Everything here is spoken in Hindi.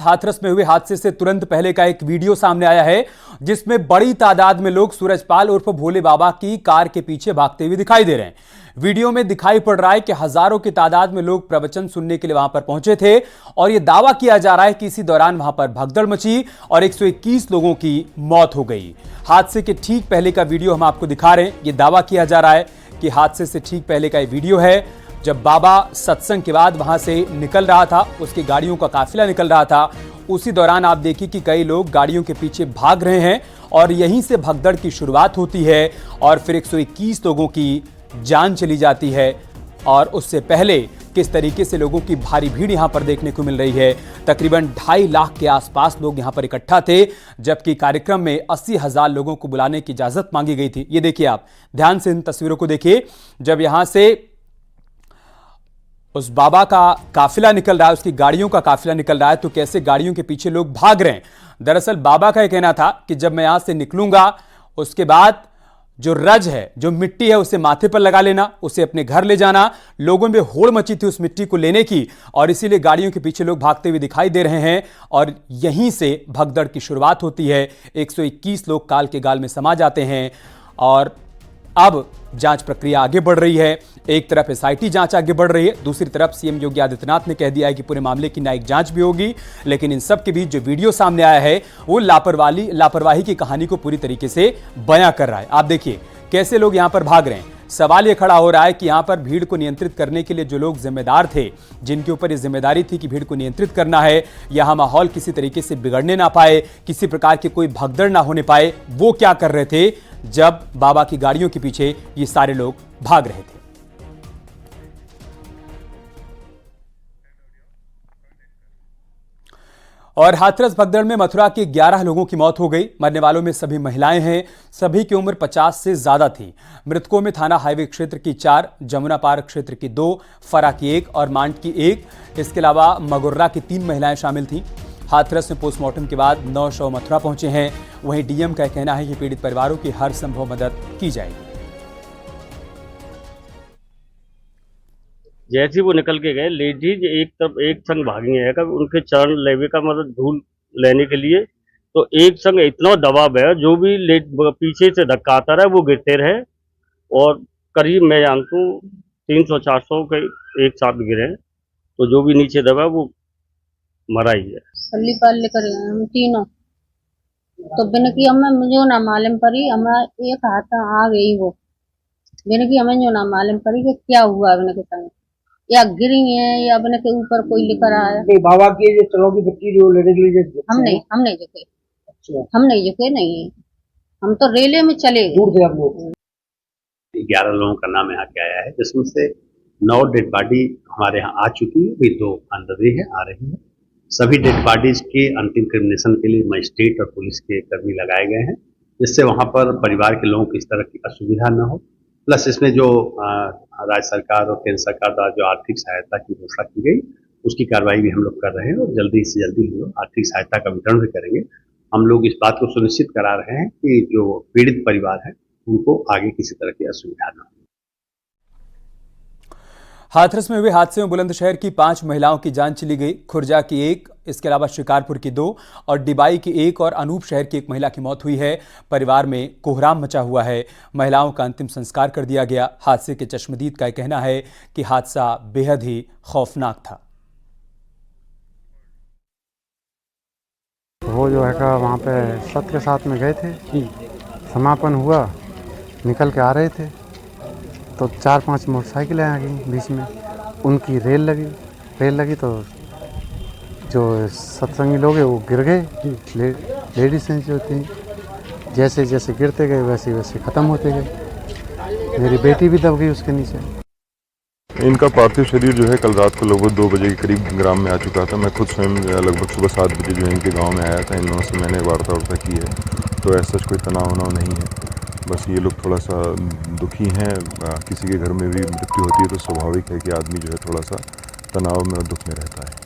हाथरस में हुए हादसे से तुरंत पहले का एक वीडियो सामने आया है जिसमें बड़ी तादाद में लोग सूरजपाल उर्फ भोले बाबा की कार के पीछे भागते हुए दिखाई दे रहे हैं। वीडियो में दिखाई पड़ रहा है कि हजारों की तादाद में लोग प्रवचन सुनने के लिए वहां पर पहुंचे थे और यह दावा किया जा रहा है कि इसी दौरान वहां पर भगदड़ मची और 121 लोगों की मौत हो गई। हादसे के ठीक पहले का वीडियो हम आपको दिखा रहे हैं। यह दावा किया जा रहा है कि हादसे से ठीक पहले का यह वीडियो है जब बाबा सत्संग के बाद वहां से निकल रहा था, उसकी गाड़ियों का काफिला निकल रहा था। उसी दौरान आप देखिए कि कई लोग गाड़ियों के पीछे भाग रहे हैं और यहीं से भगदड़ की शुरुआत होती है और फिर 121 लोगों की जान चली जाती है। और उससे पहले किस तरीके से लोगों की भारी भीड़ यहां पर देखने को मिल रही है। तकरीबन 2.5 लाख के आसपास लोग यहां पर इकट्ठा थे, जबकि कार्यक्रम में 80,000 लोगों को बुलाने की इजाजत मांगी गई थी। ये देखिए, आप ध्यान से इन तस्वीरों को देखिए। जब यहां से उस बाबा का काफिला निकल रहा है, उसकी गाड़ियों का काफिला निकल रहा है, तो कैसे गाड़ियों के पीछे लोग भाग रहे हैं। दरअसल बाबा का यह कहना था कि जब मैं यहां से निकलूंगा उसके बाद जो रज है, जो मिट्टी है, उसे माथे पर लगा लेना, उसे अपने घर ले जाना। लोगों में होड़ मची थी उस मिट्टी को लेने की और इसीलिए गाड़ियों के पीछे लोग भागते हुए दिखाई दे रहे हैं और यहीं से भगदड़ की शुरुआत होती है। 121 लोग काल के गाल में समा जाते हैं और अब जांच प्रक्रिया आगे बढ़ रही है। एक तरफ एसआईटी जांच आगे बढ़ रही है, दूसरी तरफ सीएम योगी आदित्यनाथ ने कह दिया है कि पूरे मामले की न्यायिक जांच भी होगी। लेकिन इन सब के बीच जो वीडियो सामने आया है वो लापरवाही की कहानी को पूरी तरीके से बयां कर रहा है। आप देखिए कैसे लोग यहां पर भाग रहे हैं। सवाल यह खड़ा हो रहा है कि यहां पर भीड़ को नियंत्रित करने के लिए जो लोग जिम्मेदार थे, जिनके ऊपर यह जिम्मेदारी थी कि भीड़ को नियंत्रित करना है, यहां माहौल किसी तरीके से बिगड़ने ना पाए, किसी प्रकार की कोई भगदड़ ना होने पाए, वो क्या कर रहे थे जब बाबा की गाड़ियों के पीछे ये सारे लोग भाग रहे थे। और हाथरस भगदड़ में मथुरा के 11 लोगों की मौत हो गई। मरने वालों में सभी महिलाएं हैं। सभी की उम्र 50 से ज्यादा थी। मृतकों में थाना हाईवे क्षेत्र की 4, जमुना पार्क क्षेत्र की 2, फरा की 1 और मांड की 1। इसके अलावा मगुर्रा की 3 महिलाएं शामिल थीं। हाथरस में पोस्टमार्टम के बाद 9 शव मथुरा पहुंचे हैं। वहीं डीएम का कहना है कि पीड़ित परिवारों की हर संभव मदद की जाएगी। जैसे वो निकल के गए, लेडीज एक तरफ एक संग भागी है, उनके चरण लेवे का मतलब धूल लेने के लिए, तो एक संग इतना दबाव है, जो भी पीछे से धक्का आता रहा वो गिरते रहे। और करीब मैं जानता हूँ 300-400 के एक साथ गिरे हैं, तो जो भी नीचे दबा वो मरा ही है। पल्ली पाल लेकर हम तीनों तो बिन की हमें मुझे ना मालूम पड़ी, हमारा एक हाथ आ गई वो बिन की हमें जो ना मालूम पड़ी कि क्या हुआ बिन के संग, या गिरी है या अपने के ऊपर कोई लेकर आया। नहीं, बाबा की जो चलों की मिट्टी जो लेने के लिए हम नहीं झुके। अच्छा। हम नहीं झुके, नहीं, हम तो रेले में चले दूर से। आप लोग 11 लोगों का नाम यहाँ के आया है, जिसमें से 9 डेड बॉडी हमारे यहाँ आ चुकी है, अभी 2 अंदर है, आ रही है। सभी डेड बॉडीज के अंतिम क्रिमिनेशन के लिए मजिस्ट्रेट और पुलिस के कर्मी लगाए गए हैं, जिससे वहाँ पर परिवार के लोगों को इस तरह की असुविधा न हो। प्लस इसमें जो राज्य सरकार और केंद्र सरकार द्वारा जो आर्थिक सहायता की घोषणा की गई, उसकी कार्रवाई भी हम लोग कर रहे हैं और जल्दी से जल्दी हम लोग आर्थिक सहायता का वितरण भी करेंगे। हम लोग इस बात को सुनिश्चित करा रहे हैं कि जो पीड़ित परिवार है उनको आगे किसी तरह की असुविधा न हो। हाथरस में हुए हादसे में बुलंदशहर की 5 महिलाओं की जान चली गई। खुर्जा की 1, इसके अलावा शिकारपुर की 2 और डिबाई की 1 और अनूप शहर की 1 महिला की मौत हुई है। परिवार में कोहराम मचा हुआ है। महिलाओं का अंतिम संस्कार कर दिया गया। हादसे के चश्मदीद का कहना है कि हादसा बेहद ही खौफनाक था। वो जो है का वहाँ पे सत के साथ में गए थे, समापन हुआ, निकल के आ रहे थे तो 4-5 मोटरसाइकिलें आ गई बीच में, उनकी रेल लगी तो जो सत्संगी लोग हैं वो गिर गए। लेडीज़ जो थी जैसे जैसे गिरते गए वैसे वैसे ख़त्म होते गए। मेरी बेटी भी दब गई उसके नीचे। इनका पार्थिव शरीर जो है कल रात को लगभग 2 बजे के करीब ग्राम में आ चुका था। मैं खुद स्वयं लगभग सुबह 7 बजे जो है इनके गांव में आया था। इन लोगों से मैंने वार्ता की है, तो ऐसा कोई तनाव नहीं है। बस ये लोग थोड़ा सा दुखी हैं। किसी के घर में भी मृत्यु होती है तो स्वाभाविक है कि आदमी जो है थोड़ा सा तनाव में और दुख में रहता है।